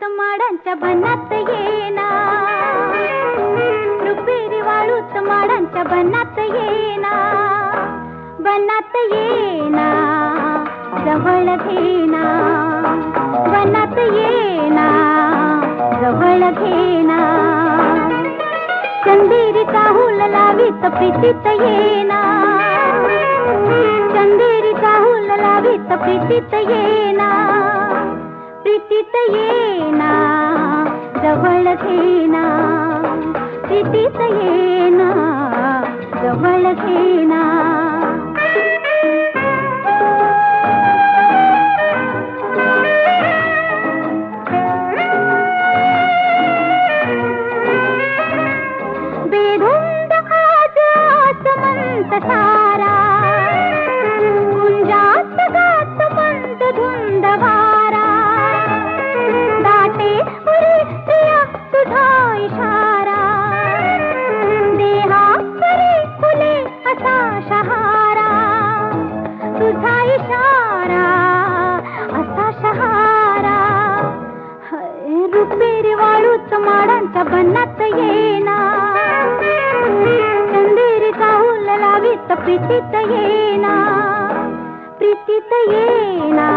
वाळूत माडांच्या बनात येना, रुपेरी वाळूत माडांच्या बनात येना, बनात येना जवळ घेना, बनात येना जवळ घेना, चंदेरी चाहूल लावीत प्रीतीत येना, चंदेरी चाहूल लावीत प्रीतीत येना, प्रीतीत येना जवळ घेना, प्रीतीत येना जवळ घेना. बेधुंद आज आसमंत सारा, गुंजात गात मंद धुंद वारा, दाटे उरी प्रिया तुझा इशारा, देहा परी फुले असा शहारा, तुझा इशारा असा शहारा. रुपेरी वाळूत माडांच्या बनात येना, चंदेरी चाहूल लावीत प्रीतीत येना, प्रीतीत येना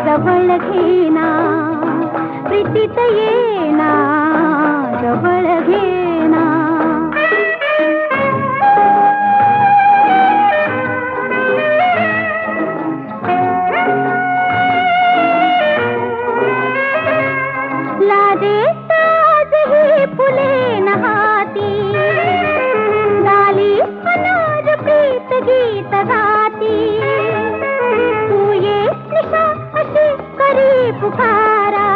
जवळ घेना, प्रीतीत येना जवळ घेना. लाजेत आजही फुले नहाती, डाली अनाज प्रीत गीत गाती, तू ये निशा अशी करी पुकारा,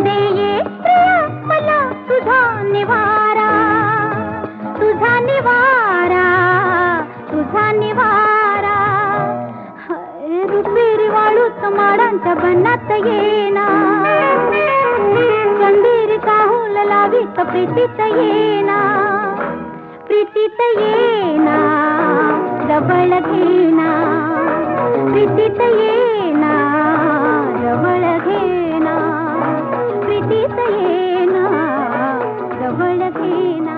दे ये प्रिया मला तुझा निवारा, तुझा निवारा, तुझा निवारा. रुपेरी वाळूत माडांच्या बनात येना, चंदेरी चाहूल लावीत प्रीतीत येना, प्रीतीत येना जवळ घेना, प्रीतीत येना जवळ घेना, प्रीतीत येना जवळ घेना.